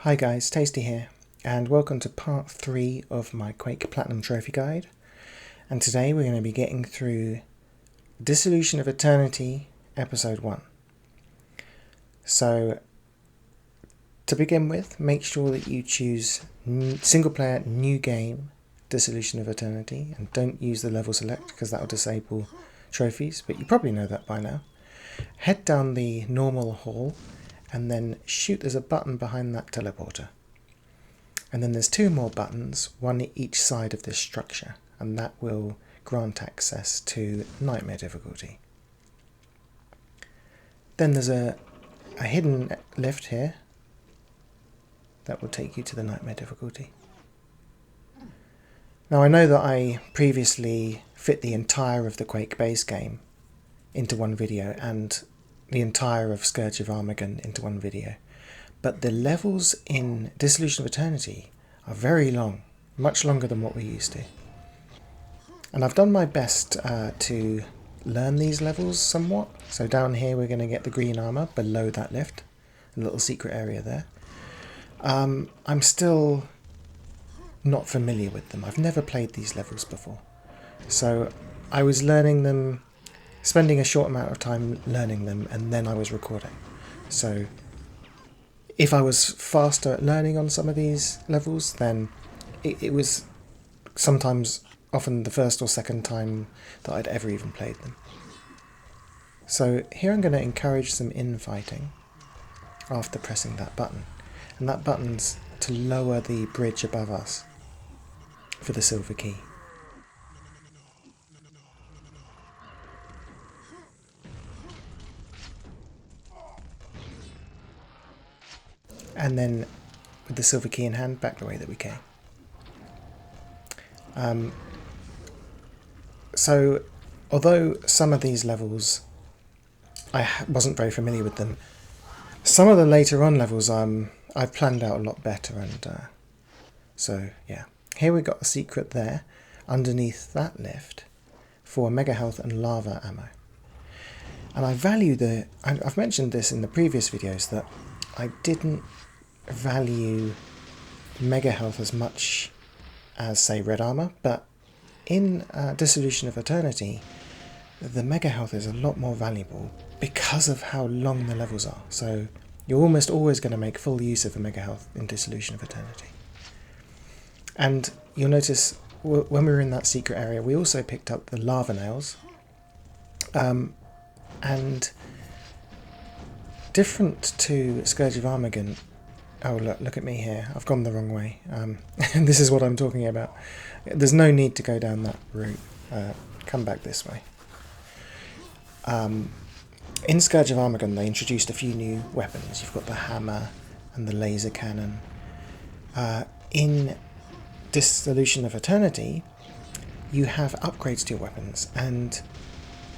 Hi guys, Tasty here, and welcome to part 3 of my Quake Platinum Trophy Guide. And today we're going to be getting through Dissolution of Eternity Episode 1. So, to begin with, make sure that you choose single player new game Dissolution of Eternity, and don't use the level select because that will disable trophies, but you probably know that by now. Head down the normal hall and then shoot. There's a button behind that teleporter. And then there's two more buttons, one each side of this structure, and that will grant access to Nightmare difficulty. Then there's a hidden lift here that will take you to the Nightmare difficulty. Now I know that I previously fit the entire of the Quake base game into one video and the entire of Scourge of Armageddon into one video, but the levels in Dissolution of Eternity are very long, much longer than what we're used to. And I've done my best to learn these levels somewhat. So down here we're going to get the green armor below that lift, a little secret area there. I'm still not familiar with them. I've never played these levels before. So I was learning them, spending a short amount of time learning them, and then I was recording. So if I was faster at learning on some of these levels, then it was sometimes often the first or second time that I'd ever even played them. So here I'm going to encourage some infighting after pressing that button. And that button's to lower the bridge above us for the silver key. And then with the silver key in hand, back the way that we came. So although some of these levels I wasn't very familiar with them, some of the later on levels I've planned out a lot better, and so yeah. Here we got a secret there underneath that lift for mega health and lava ammo. And I value I've mentioned this in the previous videos that I didn't value mega health as much as, say, red armor, but in Dissolution of Eternity the mega health is a lot more valuable because of how long the levels are. So you're almost always going to make full use of the mega health in Dissolution of Eternity. And you'll notice when we were in that secret area we also picked up the lava nails, and different to Scourge of Armageddon. Oh, look at me here. I've gone the wrong way. This is what I'm talking about. There's no need to go down that route. Come back this way. In Scourge of Armageddon, they introduced a few new weapons. You've got the hammer and the laser cannon. In Dissolution of Eternity, you have upgrades to your weapons, and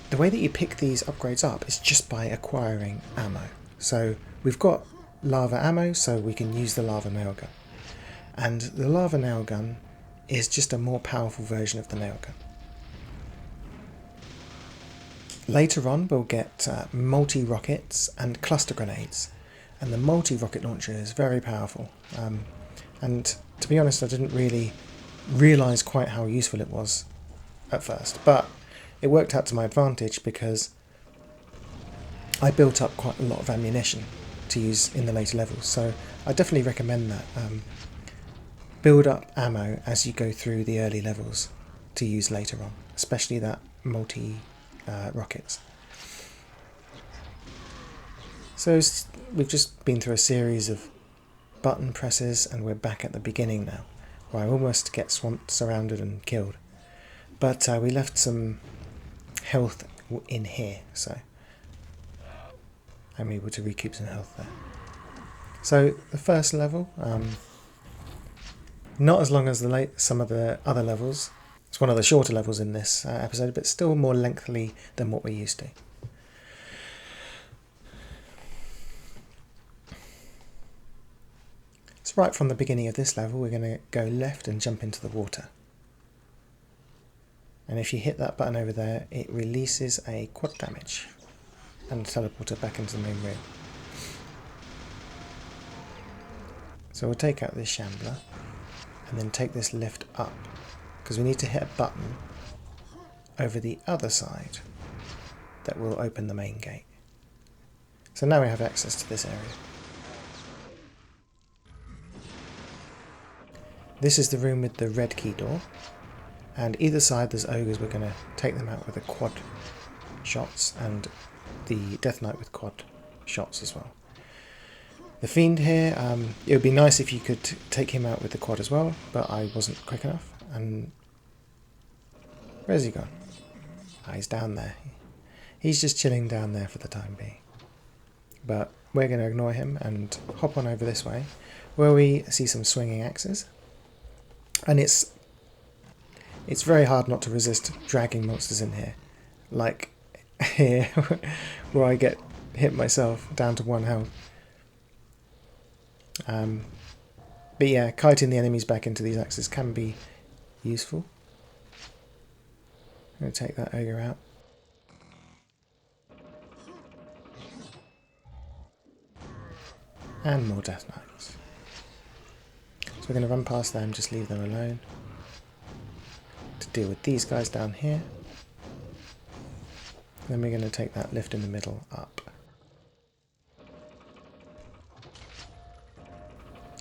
the way that you pick these upgrades up is just by acquiring ammo. So we've got lava ammo, so we can use the lava nail gun. And the lava nail gun is just a more powerful version of the nail gun. Later on we'll get multi-rockets and cluster grenades. And the multi-rocket launcher is very powerful. And to be honest, I didn't really realise quite how useful it was at first. But it worked out to my advantage because I built up quite a lot of ammunition to use in the later levels, so I definitely recommend that. Build up ammo as you go through the early levels to use later on, especially that multi rockets. So we've just been through a series of button presses and we're back at the beginning now, where I almost get swamped, surrounded and killed, but we left some health in here, so I'm able to recoup some health there. So the first level, not as long as some of the other levels. It's one of the shorter levels in this episode, but still more lengthy than what we're used to. So right from the beginning of this level, we're going to go left and jump into the water. And if you hit that button over there, it releases a quad damage and teleport it back into the main room. So we'll take out this shambler and then take this lift up, because we need to hit a button over the other side that will open the main gate. So now we have access to this area. This is the room with the red key door, and either side there's ogres. We're going to take them out with the quad shots and the Death Knight with quad shots as well. The Fiend here, it would be nice if you could take him out with the quad as well, but I wasn't quick enough. And where's he gone? Ah, he's down there. He's just chilling down there for the time being. But we're going to ignore him and hop on over this way, where we see some swinging axes. And it's very hard not to resist dragging monsters in here. Like here, where I get hit myself down to 1 health. But yeah, kiting the enemies back into these axes can be useful. I'm going to take that ogre out. And more Death Knights. So we're going to run past them, just leave them alone to deal with these guys down here. Then we're going to take that lift in the middle up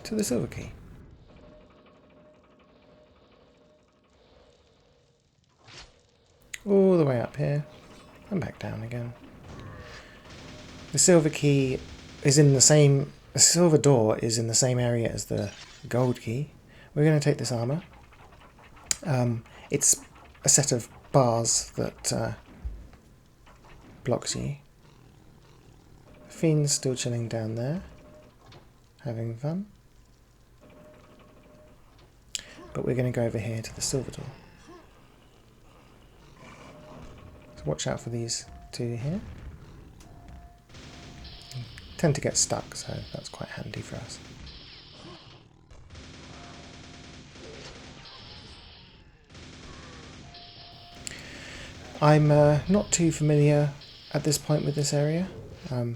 to the Silver Key. All the way up here and back down again. The Silver Key is in the same... The Silver Door is in the same area as the Gold Key. We're going to take this armour. It's a set of bars that blocks you. The Fiend's still chilling down there, having fun. But we're going to go over here to the Silver Door. So watch out for these two here. Tend to get stuck, so that's quite handy for us. I'm not too familiar at this point with this area. I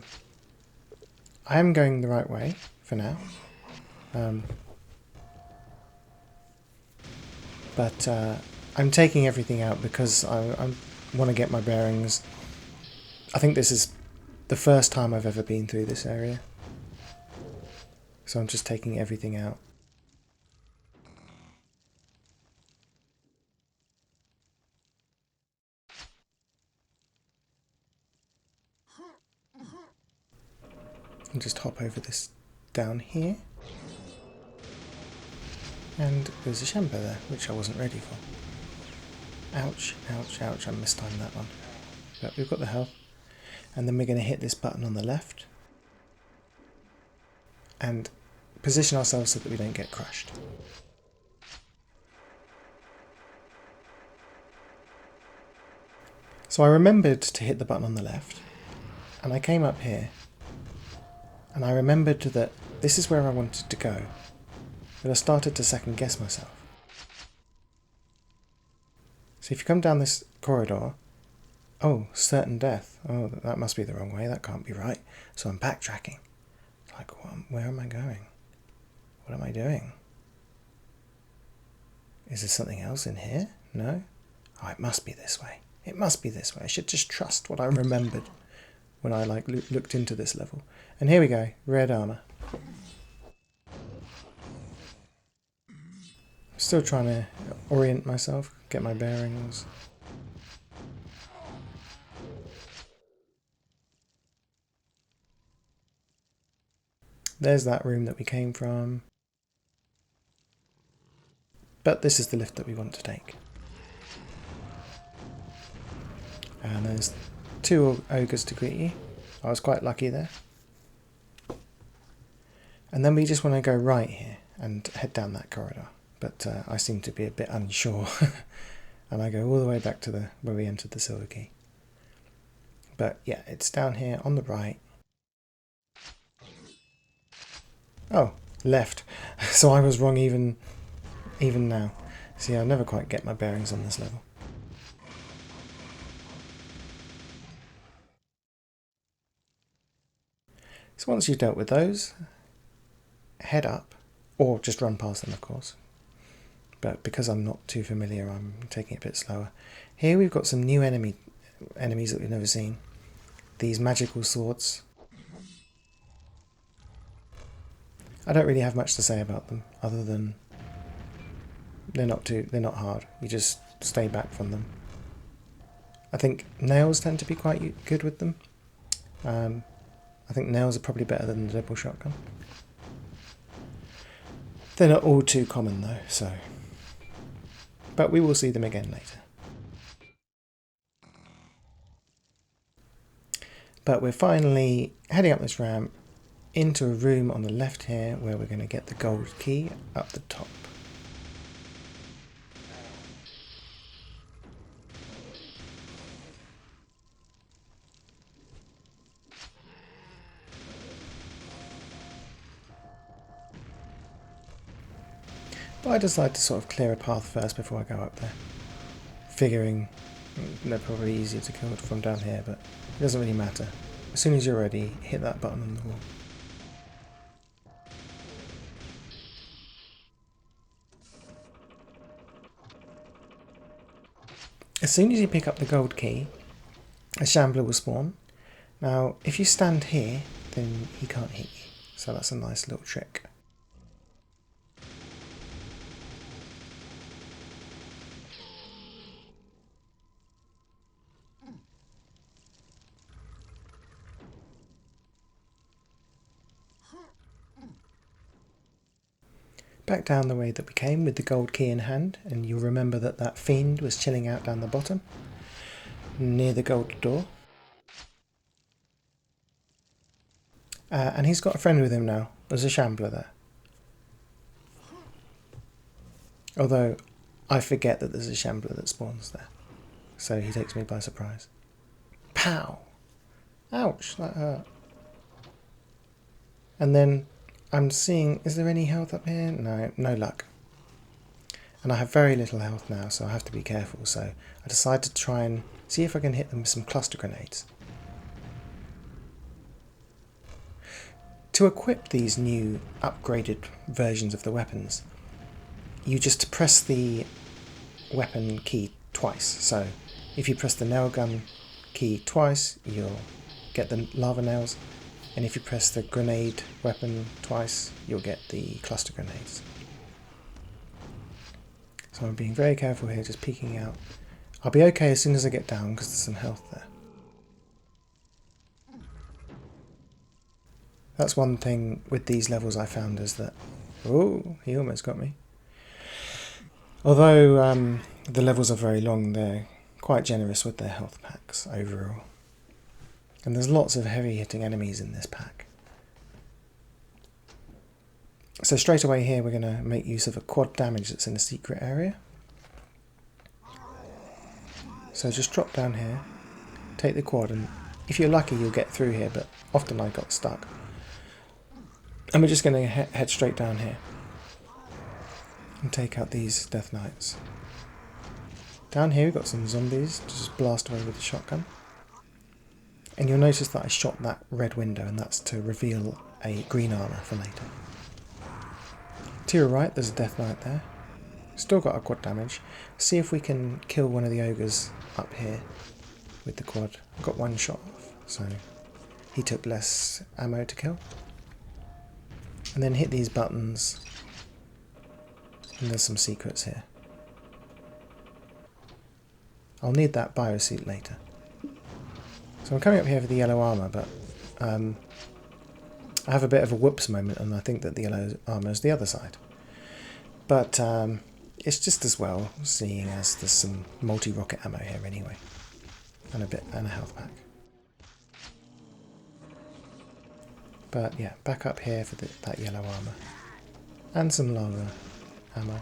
am going the right way for now. But I'm taking everything out because I want to get my bearings. I think this is the first time I've ever been through this area. So I'm just taking everything out. And just hop over this down here. And there's a Shamba there, which I wasn't ready for. Ouch, ouch, ouch, I mistimed that one. But we've got the health. And then we're going to hit this button on the left. And position ourselves so that we don't get crushed. So I remembered to hit the button on the left. And I came up here. And I remembered that this is where I wanted to go. But I started to second guess myself. So if you come down this corridor, oh, certain death. Oh, that must be the wrong way. That can't be right. So I'm backtracking. It's like, where am I going? What am I doing? Is there something else in here? No? Oh, it must be this way. It must be this way. I should just trust what I remembered when I looked into this level. And here we go. Red armor. I'm still trying to orient myself, get my bearings. There's that room that we came from. But this is the lift that we want to take. And there's 2 ogres to greet you. I was quite lucky there. And then we just want to go right here and head down that corridor. But I seem to be a bit unsure. And I go all the way back to where we entered the Silver Key. But yeah, it's down here on the right. Oh, left. So I was wrong even now. See, I never quite get my bearings on this level. So once you've dealt with those, head up Or just run past them, of course. But because I'm not too familiar, I'm taking it a bit slower. Here we've got some new enemies that we've never seen. These magical swords. I don't really have much to say about them, other than they're not hard. You just stay back from them. I think nails tend to be quite good with them. I think nails are probably better than the double shotgun. They're not all too common though, so. But we will see them again later. But we're finally heading up this ramp into a room on the left here where we're going to get the gold key up the top. But I decided to sort of clear a path first before I go up there, figuring they're probably easier to kill from down here, but it doesn't really matter. As soon as you're ready, hit that button on the wall. As soon as you pick up the gold key, a shambler will spawn. Now, if you stand here, then he can't hit you. So that's a nice little trick. Back down the way that we came with the gold key in hand, and you'll remember that that fiend was chilling out down the bottom, near the gold door. And he's got a friend with him now. There's a shambler there. Although, I forget that there's a shambler that spawns there. So he takes me by surprise. Pow! Ouch, that hurt. And then I'm seeing, is there any health up here? No, no luck. And I have very little health now, so I have to be careful. So I decided to try and see if I can hit them with some cluster grenades. To equip these new upgraded versions of the weapons, you just press the weapon key twice. So if you press the nail gun key twice, you'll get the lava nails. And if you press the grenade weapon twice, you'll get the cluster grenades. So I'm being very careful here, just peeking out. I'll be okay as soon as I get down because there's some health there. That's one thing with these levels I found is that... Oh, he almost got me. Although the levels are very long, they're quite generous with their health packs overall. And there's lots of heavy hitting enemies in this pack. So straight away here we're going to make use of a quad damage that's in a secret area. So just drop down here, take the quad, and if you're lucky you'll get through here, but often I got stuck. And we're just going to head straight down here and take out these Death Knights. Down here we've got some zombies to just blast away with the shotgun. And you'll notice that I shot that red window, and that's to reveal a green armour for later. To your right there's a Death Knight there. Still got a quad damage. See if we can kill one of the ogres up here with the quad. Got one shot off, so he took less ammo to kill. And then hit these buttons, and there's some secrets here. I'll need that biosuit later. So I'm coming up here for the yellow armour, but I have a bit of a whoops moment, and I think that the yellow armour is the other side. But it's just as well, seeing as there's some multi-rocket ammo here anyway, and a health pack. But yeah, back up here for that yellow armour, and some lava ammo.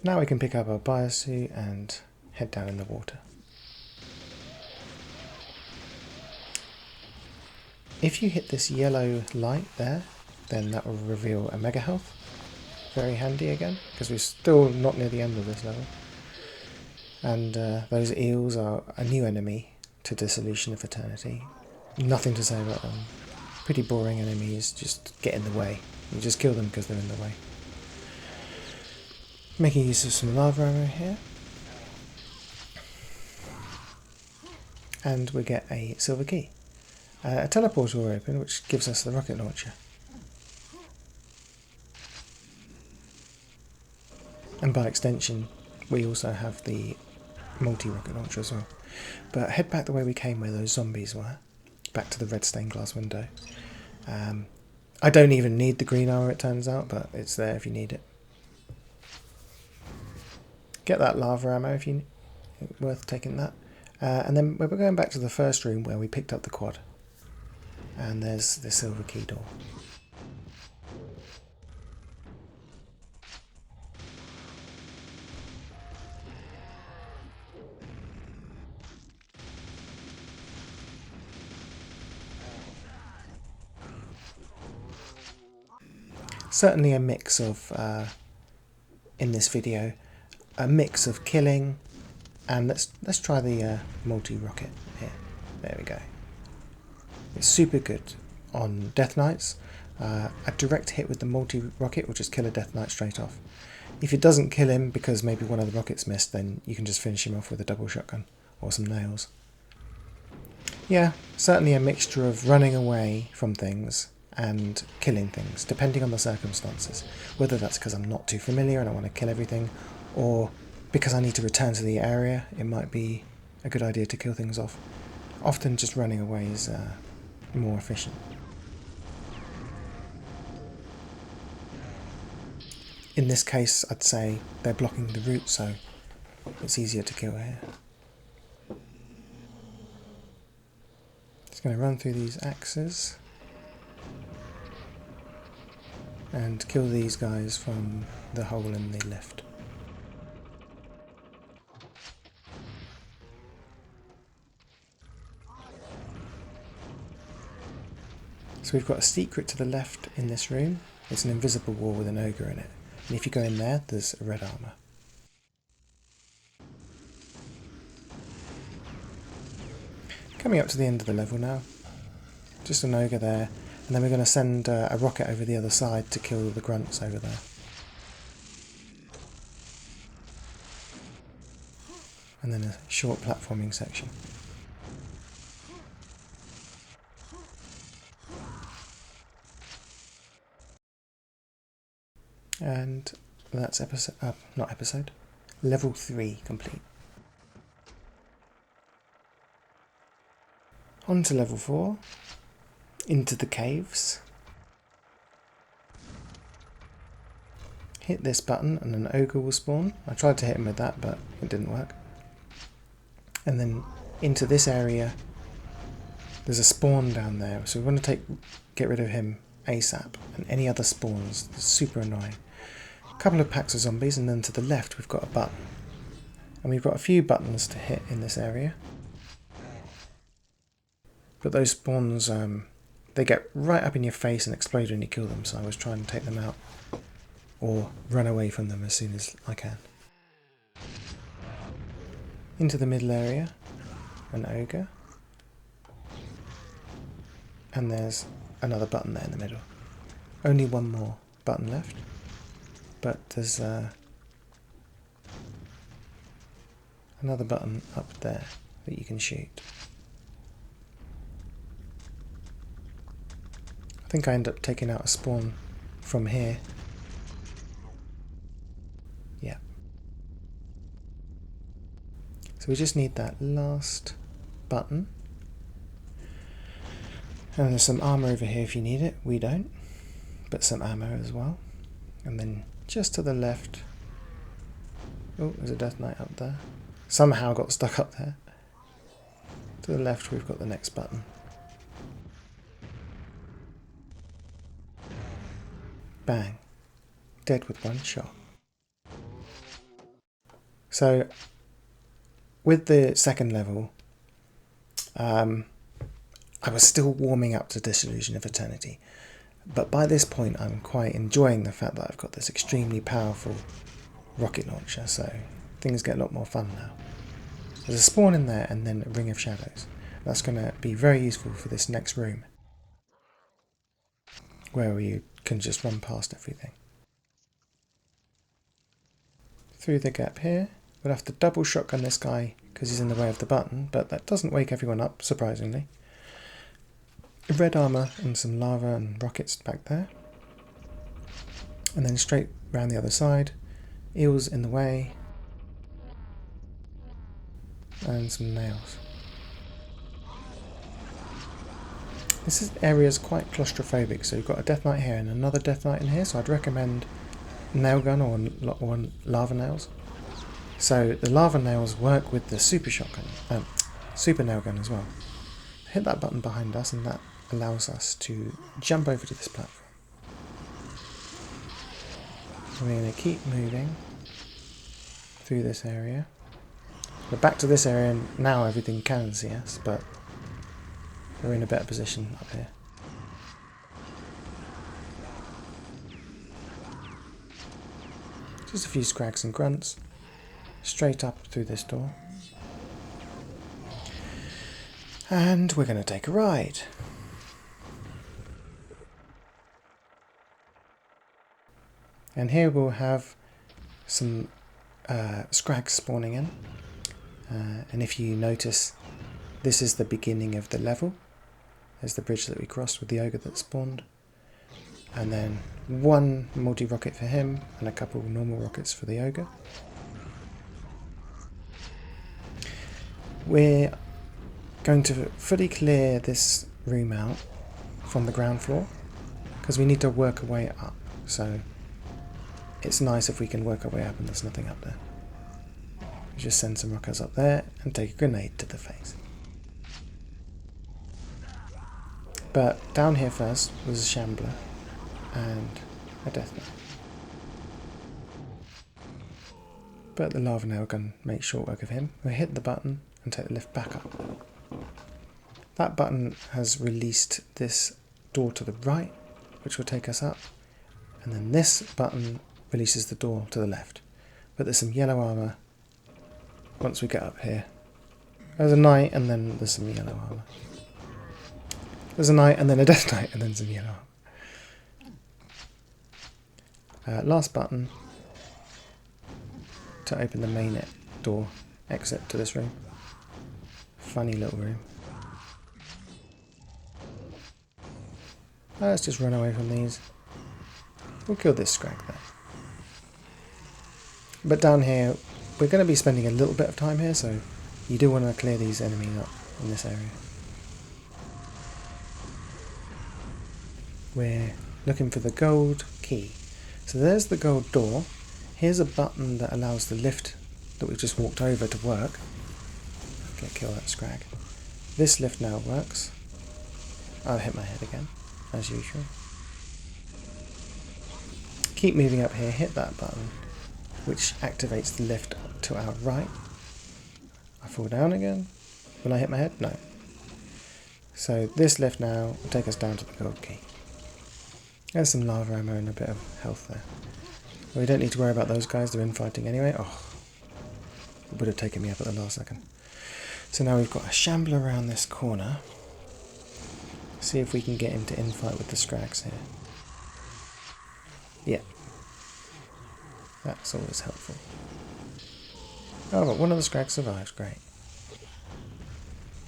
Now we can pick up our biosuit and head down in the water. If you hit this yellow light there, then that will reveal a mega health. Very handy again, because we're still not near the end of this level. And those eels are a new enemy to Dissolution of Eternity. Nothing to say about them. Pretty boring enemies, just get in the way. You just kill them because they're in the way. Making use of some lava ammo here. And we get a silver key. A teleporter will open, which gives us the rocket launcher. And by extension, we also have the multi-rocket launcher as well. But head back the way we came where those zombies were. Back to the red stained glass window. I don't even need the green armor, it turns out, but it's there if you need it. Get that lava ammo if you worth taking that. And then we're going back to the first room where we picked up the quad. And there's the silver key door. Certainly a mix of, in this video, a mix of killing, and let's try the multi-rocket here. There we go. It's super good on Death Knights. A direct hit with the multi-rocket will just kill a Death Knight straight off. If it doesn't kill him because maybe one of the rockets missed, then you can just finish him off with a double shotgun or some nails. Yeah, certainly a mixture of running away from things and killing things, depending on the circumstances. Whether that's because I'm not too familiar and I want to kill everything, or because I need to return to the area, it might be a good idea to kill things off. Often just running away is more efficient. In this case, I'd say they're blocking the route, so it's easier to kill here. Just going to run through these axes and kill these guys from the hole in the lift. So we've got a secret to the left in this room. It's an invisible wall with an ogre in it. And if you go in there, there's a red armour. Coming up to the end of the level now. Just an ogre there. And then we're going to send a rocket over the other side to kill the grunts over there. And then a short platforming section. And that's level 3 complete. On to level 4. Into the caves. Hit this button and an ogre will spawn. I tried to hit him with that, but it didn't work. And then into this area, there's a spawn down there, so we want to get rid of him ASAP. And any other spawns, they're super annoying. A couple of packs of zombies, and then to the left we've got a button. And we've got a few buttons to hit in this area. But those spawns, they get right up in your face and explode when you kill them, so I was trying to take them out or run away from them as soon as I can. Into the middle area, an ogre, and there's another button there in the middle. Only one more button left, but there's another button up there that you can shoot. I think I end up taking out a spawn from here. Yeah. So we just need that last button. And there's some armour over here if you need it. We don't. But some ammo as well. And then just to the left... Oh, there's a Death Knight up there. Somehow got stuck up there. To the left we've got the next button. Bang. Dead with one shot. So, with the second level, I was still warming up to Disillusion of Eternity. But by this point I'm quite enjoying the fact that I've got this extremely powerful rocket launcher, so things get a lot more fun now. There's a spawn in there and then a Ring of Shadows. That's going to be very useful for this next room. where you can just run past everything. Through the gap here, we'll have to double shotgun this guy because he's in the way of the button, but that doesn't wake everyone up, surprisingly. Red armour and some lava and rockets back there. And then straight round the other side, eels in the way, and some nails. This area is quite claustrophobic, so you've got a Death Knight here and another Death Knight in here, so I'd recommend nail gun or lava nails. So the lava nails work with the super shotgun, super nail gun as well. Hit that button behind us and that allows us to jump over to this platform. We're going to keep moving through this area. We're back to this area and now everything can see us, but we're in a better position up here. Just a few scrags and grunts. Straight up through this door. And we're going to take a ride. And here we'll have some scrags spawning in. And if you notice, this is the beginning of the level. There's the bridge that we crossed with the ogre that spawned. And then one multi-rocket for him and a couple normal rockets for the ogre. We're going to fully clear this room out from the ground floor because we need to work our way up. So it's nice if we can work our way up and there's nothing up there. We just send some rockets up there and take a grenade to the face. But down here first was a Shambler and a Death Knight. But the lava nail gun makes short work of him. We hit the button and take the lift back up. That button has released this door to the right, which will take us up. And then this button releases the door to the left. But there's some yellow armour once we get up here. There's a knight and then there's some yellow armour. There's a knight and then a Death Knight and then some yellow armour. Last button to open the main door exit to this room. Funny little room. Let's just run away from these. We'll kill this scrag there. But down here, we're going to be spending a little bit of time here, so you do want to clear these enemies up in this area. We're looking for the gold key. So there's the gold door. Here's a button that allows the lift that we've just walked over to work. Okay, kill that scrag. This lift now works. I'll hit my head again, as usual. Keep moving up here, hit that button, which activates the lift to our right. I fall down again. Will I hit my head? No. So this lift now will take us down to the gold key. There's some lava ammo and a bit of health there. We don't need to worry about those guys, they're infighting anyway. Oh, it would have taken me up at the last second. So now we've got a Shambler around this corner. See if we can get him to infight with the scrags here. Yeah. That's always helpful. Oh, but one of the scrags survives, great.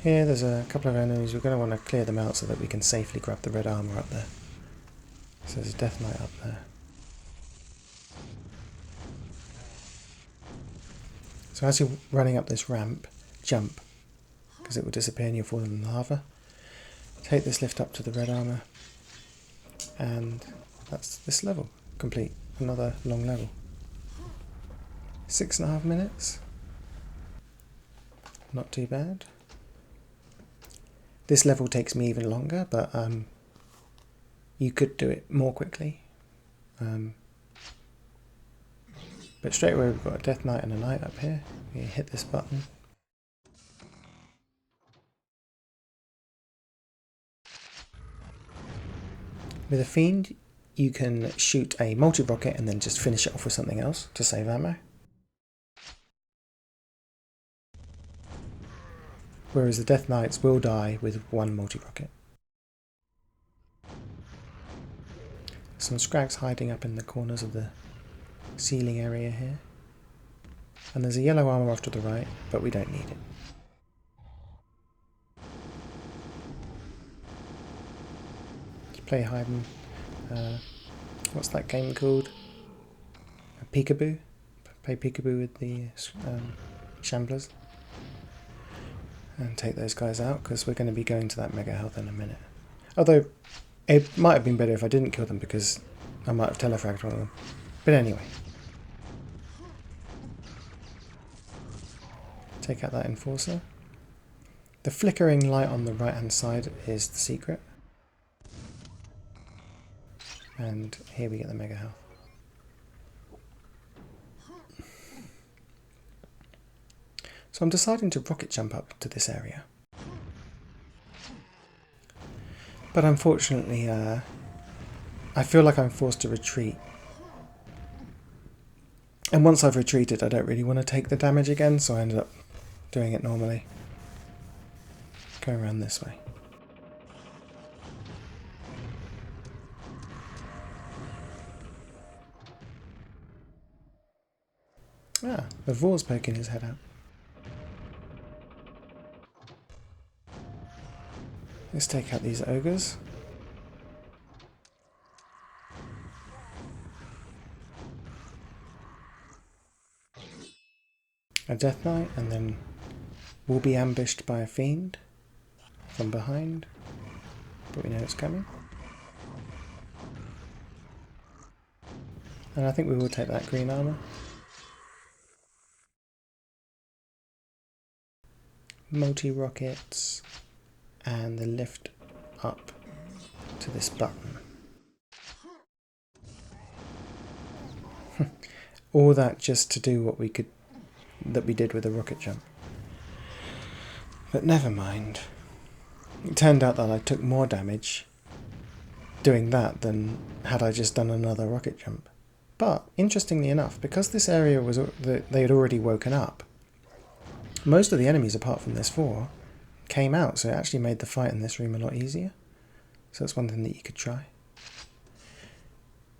Here there's a couple of enemies, we're going to want to clear them out so that we can safely grab the red armour up there. So there's a Death Knight up there. So as you're running up this ramp, jump, because it will disappear and you'll fall in the lava. Take this lift up to the red armour, and that's this level complete. Another long level. 6.5 minutes. Not too bad. This level takes me even longer, but you could do it more quickly. But straight away we've got a Death Knight and a Knight up here. You hit this button. With a Fiend, you can shoot a multi-rocket and then just finish it off with something else to save ammo. Whereas the Death Knights will die with one multi-rocket. Some Scrags hiding up in the corners of the ceiling area here. And there's a yellow armor off to the right, but we don't need it. Let's play hide and... what's that game called? Peekaboo? Play peekaboo with the Shamblers. And take those guys out, because we're going to be going to that mega health in a minute. Although, it might have been better if I didn't kill them, because I might have telefragged one of them. But anyway. Take out that Enforcer. The flickering light on the right hand side is the secret. And here we get the mega health. So I'm deciding to rocket jump up to this area. But unfortunately, I feel like I'm forced to retreat. And once I've retreated, I don't really want to take the damage again, so I ended up doing it normally. Go around this way. Ah, the Vor's poking his head out. Let's take out these ogres. A Death Knight, and then we'll be ambushed by a fiend from behind, but we know it's coming. And I think we will take that green armor. Multi-rockets, and the lift up to this button. All that just to do what we did with the rocket jump. But never mind. It turned out that I took more damage doing that than had I just done another rocket jump. But interestingly enough, because this area was they had already woken up, most of the enemies apart from this 4 came out, so it actually made the fight in this room a lot easier. So that's one thing that you could try.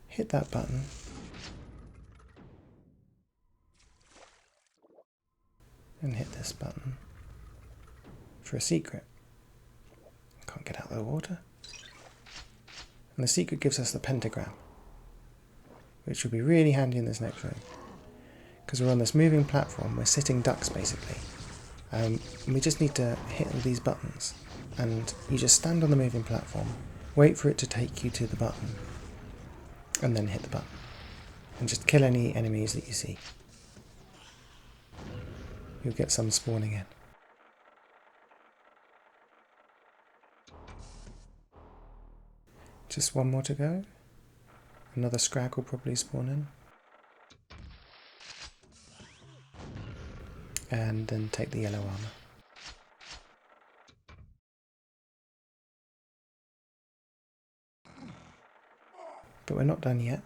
Hit that button. And hit this button for a secret. Can't get out of the water. And the secret gives us the pentagram, which will be really handy in this next room. Because we're on this moving platform, we're sitting ducks basically. We just need to hit all these buttons. And you just stand on the moving platform, wait for it to take you to the button, and then hit the button. And just kill any enemies that you see. You'll get some spawning in. Just one more to go. Another Scrag will probably spawn in. And then take the yellow armor. But we're not done yet.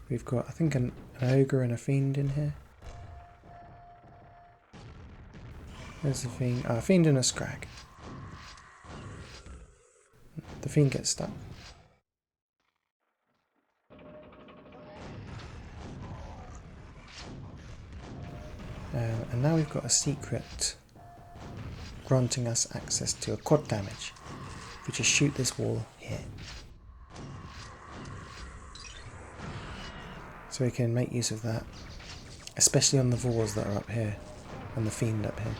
We've got, I think, an ogre and a fiend in here. There's the fiend. A fiend and a Scrag. The fiend gets stuck. And now we've got a secret granting us access to a quad damage. If we just shoot this wall here. So we can make use of that, especially on the Vors that are up here, and the fiend up here.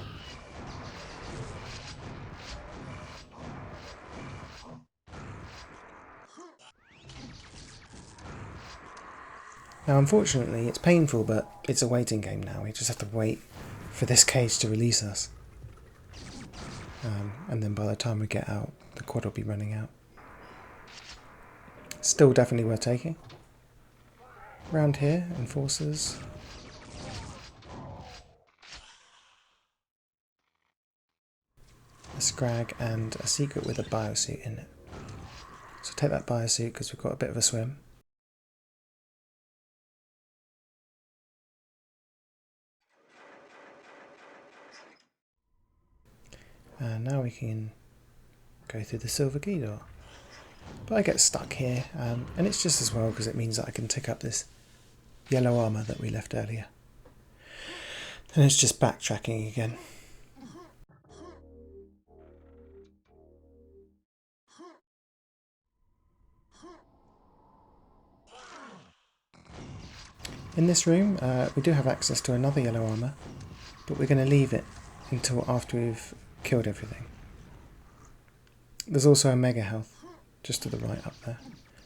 Now unfortunately it's painful, but it's a waiting game now. We just have to wait for this cage to release us. And then by the time we get out, the quad will be running out. Still definitely worth taking. Around here, Enforcers. A Scrag and a secret with a biosuit in it. So take that biosuit because we've got a bit of a swim. And now we can go through the silver key door. But I get stuck here, and it's just as well because it means that I can tick up this yellow armour that we left earlier. And it's just backtracking again. In this room, we do have access to another yellow armour, but we're going to leave it until after we've killed everything. There's also a mega health just to the right up there.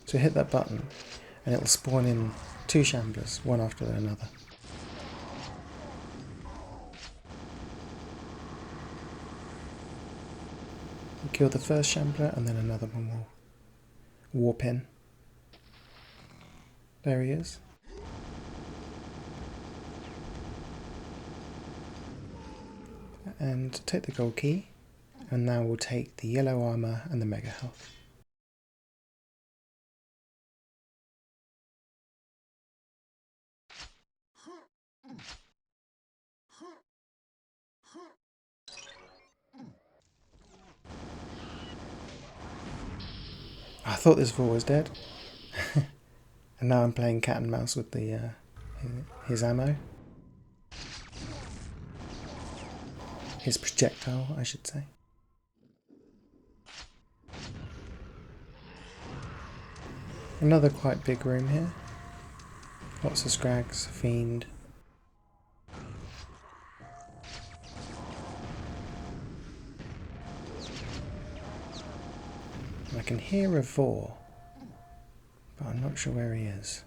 So hit that button and it will spawn in 2 shamblers, one after another. You kill the first shambler and then another one will warp in. There he is. And take the gold key, and now we'll take the yellow armour and the mega health. I thought this Vor was dead, and now I'm playing cat and mouse with the his ammo. His projectile, I should say. Another quite big room here. Lots of scrags, fiend. I can hear a Vor, but I'm not sure where he is.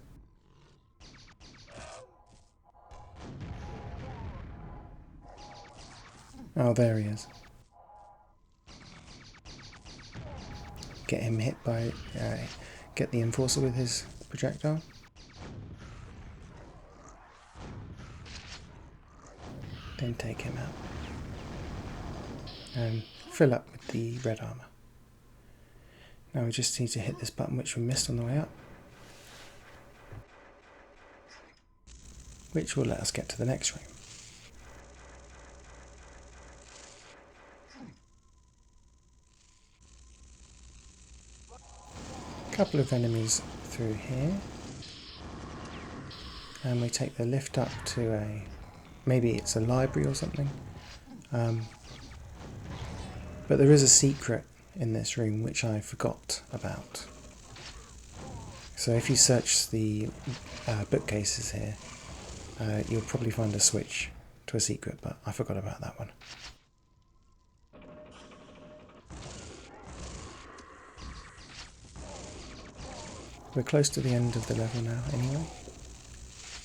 Oh, there he is. Get him hit by... get the Enforcer with his projectile. Then take him out. And fill up with the red armour. Now we just need to hit this button which we missed on the way up, which will let us get to the next room. A couple of enemies through here, and we take the lift up to a, maybe it's a library or something, but there is a secret in this room which I forgot about. So if you search the bookcases here, you'll probably find a switch to a secret, but I forgot about that one. We're close to the end of the level now anyway,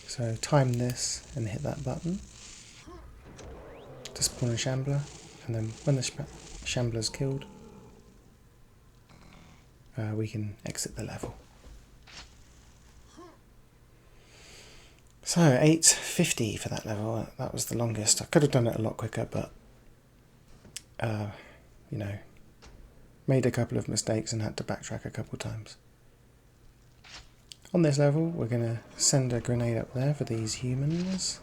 so time this and hit that button to spawn a shambler, and then when the shambler's killed, we can exit the level. So 8:50 for that level. That was the longest. I could have done it a lot quicker, but you know, made a couple of mistakes and had to backtrack a couple times. On this level, we're going to send a grenade up there for these humans.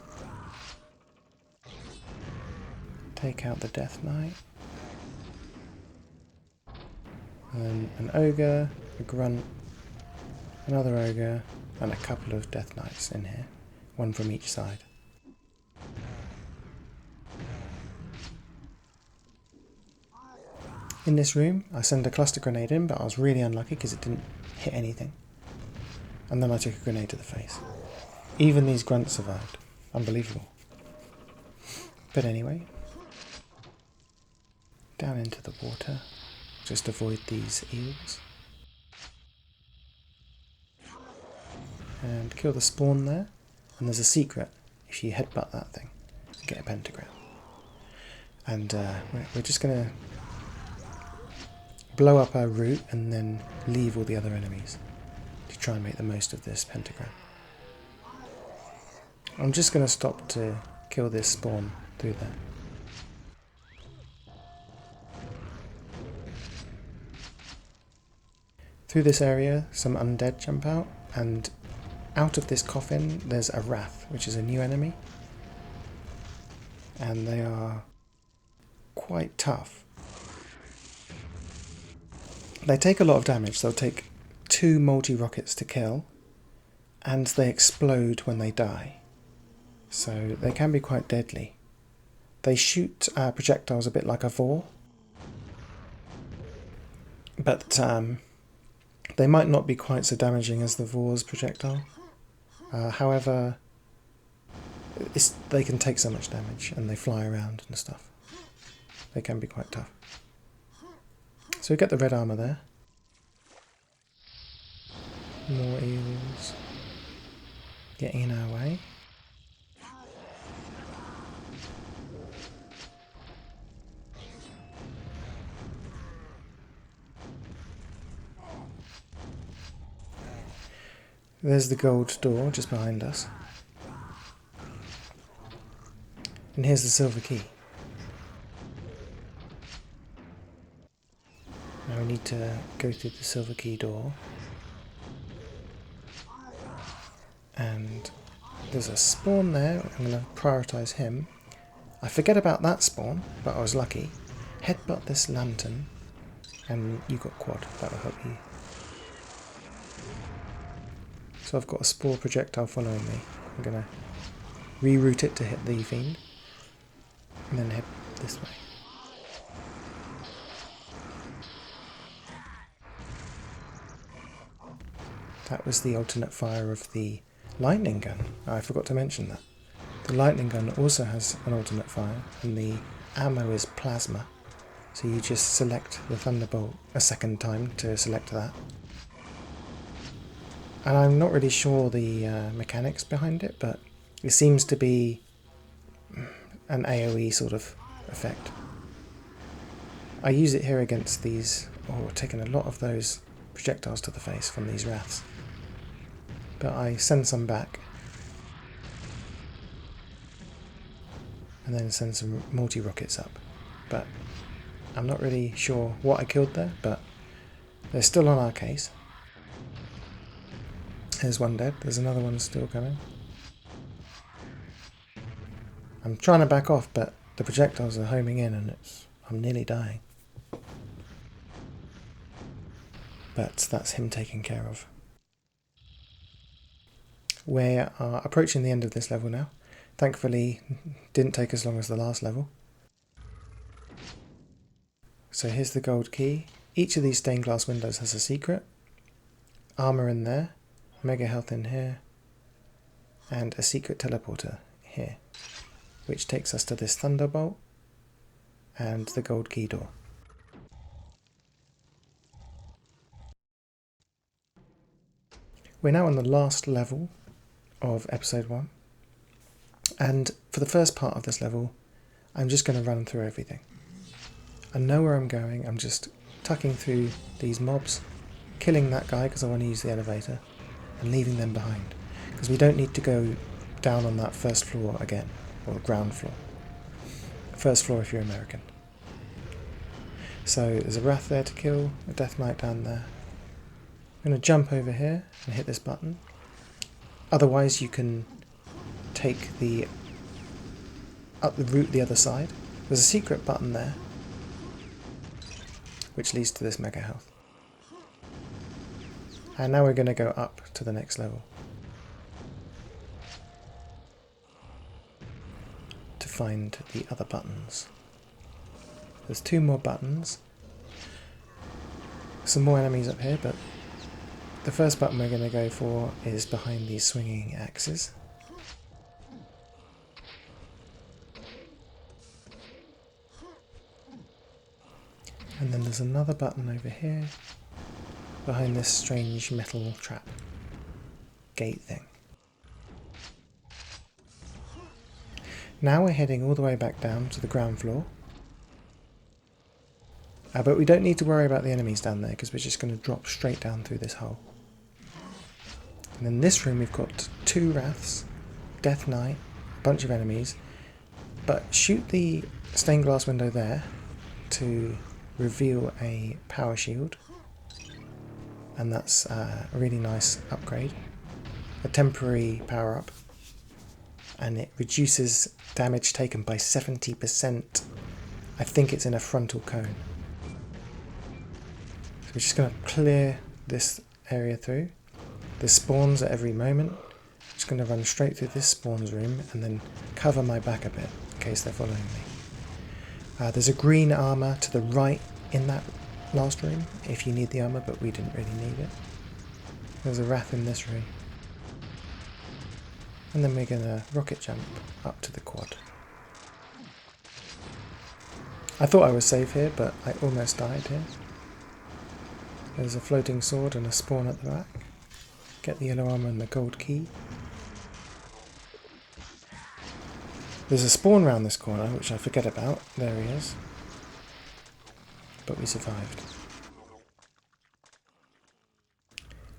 Take out the Death Knight. And an ogre, a grunt, another ogre, and a couple of Death Knights in here. One from each side. In this room, I sent a cluster grenade in, but I was really unlucky because it didn't hit anything. And then I took a grenade to the face. Even these grunts survived. Unbelievable. But anyway, down into the water. Just avoid these eels. And kill the spawn there. And there's a secret. If you headbutt that thing, you get a pentagram. And we're just going to blow up our route and then leave all the other enemies to try and make the most of this pentagram. I'm just going to stop to kill this spawn through there. Through this area, some undead jump out, and out of this coffin there's a Wrath, which is a new enemy. And they are quite tough. They take a lot of damage. They'll take 2 multi-rockets to kill, and they explode when they die. So they can be quite deadly. They shoot projectiles a bit like a Vore, but they might not be quite so damaging as the Vore's projectile. However, they can take so much damage, and they fly around and stuff. They can be quite tough. So we get the red armour there. More eels getting in our way. There's the gold door just behind us. And here's the silver key. Now we need to go through the silver key door. And there's a spawn there. I'm going to prioritise him. I forget about that spawn, but I was lucky. Headbutt this lantern, and you got quad. That will help you. So I've got a spore projectile following me. I'm going to reroute it to hit the fiend, and then head this way. That was the alternate fire of the lightning gun. I forgot to mention that. The lightning gun also has an alternate fire, and the ammo is plasma. So you just select the thunderbolt a second time to select that. And I'm not really sure the mechanics behind it, but it seems to be an AoE sort of effect. I use it here against these, taking a lot of those projectiles to the face from these wraths. But I send some back, and then send some multi-rockets up. But I'm not really sure what I killed there, but they're still on our case. There's one dead, there's another one still coming. I'm trying to back off, but the projectiles are homing in and I'm nearly dying. But that's him taken care of. We are approaching the end of this level now. Thankfully, didn't take as long as the last level. So here's the gold key. Each of these stained glass windows has a secret. Armour in there, mega health in here, and a secret teleporter here, which takes us to this thunderbolt and the gold key door. We're now on the last level of episode 1, and for the first part of this level I'm just going to run through everything. I know where I'm going. I'm just tucking through these mobs, killing that guy because I want to use the elevator, and leaving them behind, because we don't need to go down on that first floor again, or the ground floor. First floor if you're American. So there's a wrath there to kill, a death knight down there. I'm going to jump over here and hit this button. Otherwise you can take up the route the other side. There's a secret button there, which leads to this mega health. And now we're going to go up to the next level to find the other buttons. There's 2 more buttons. Some more enemies up here, but the first button we're going to go for is behind these swinging axes. And then there's another button over here behind this strange metal trap gate thing. Now we're heading all the way back down to the ground floor. But we don't need to worry about the enemies down there because we're just going to drop straight down through this hole. And in this room we've got 2 wraths, Death Knight, a bunch of enemies. But shoot the stained glass window there to reveal a power shield. And that's a really nice upgrade. A temporary power up. And it reduces damage taken by 70%. I think it's in a frontal cone. So we're just going to clear this area through. There's spawns at every moment. Just going to run straight through this spawns room and then cover my back a bit in case they're following me. There's a green armor to the right in that last room if you need the armor, but we didn't really need it. There's a wrath in this room. And then we're going to rocket jump up to the quad. I thought I was safe here, but I almost died here. There's a floating sword and a spawn at the back. Get the yellow armor and the gold key. There's a spawn round this corner, which I forget about. There he is. But we survived.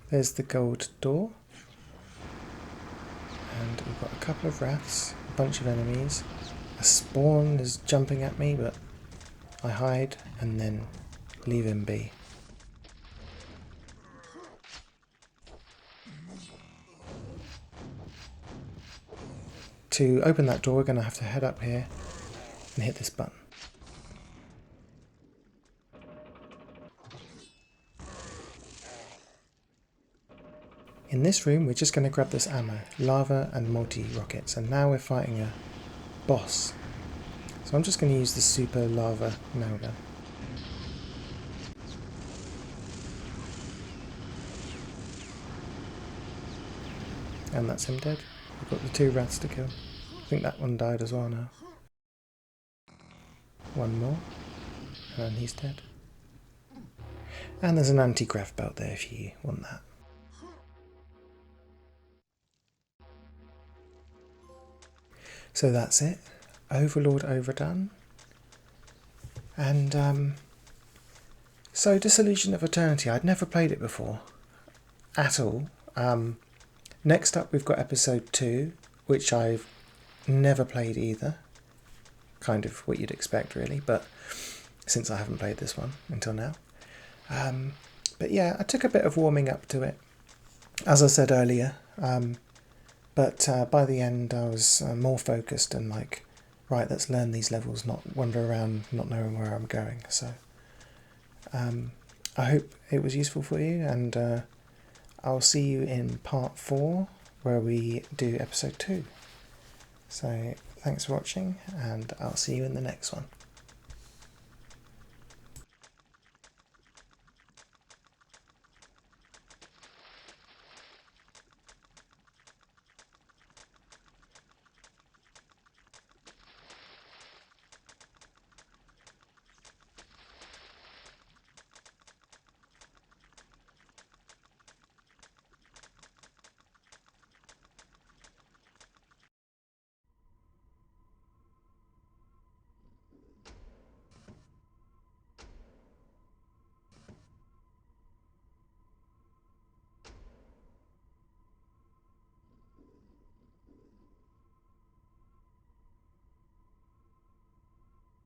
There's the gold door. And we've got a couple of wraths, a bunch of enemies. A spawn is jumping at me, but I hide and then leave him be. To open that door, we're going to have to head up here and hit this button. In this room, we're just going to grab this ammo, lava and multi-rockets, and now we're fighting a boss. So I'm just going to use the super lava nail gun. And that's him dead. We've got the 2 wraths to kill. I think that one died as well now. One more, and he's dead. And there's an anti-grav belt there if you want that. So that's it. Overlord overdone. And so Disillusion of Eternity, I'd never played it before at all. Next up we've got episode 2, which I've never played either. Kind of what you'd expect really, but since I haven't played this one until now. But yeah, I took a bit of warming up to it, as I said earlier. But by the end I was more focused and like, right, let's learn these levels, not wander around not knowing where I'm going. So I hope it was useful for you, and I'll see you in part 4 where we do episode 2. So thanks for watching, and I'll see you in the next one.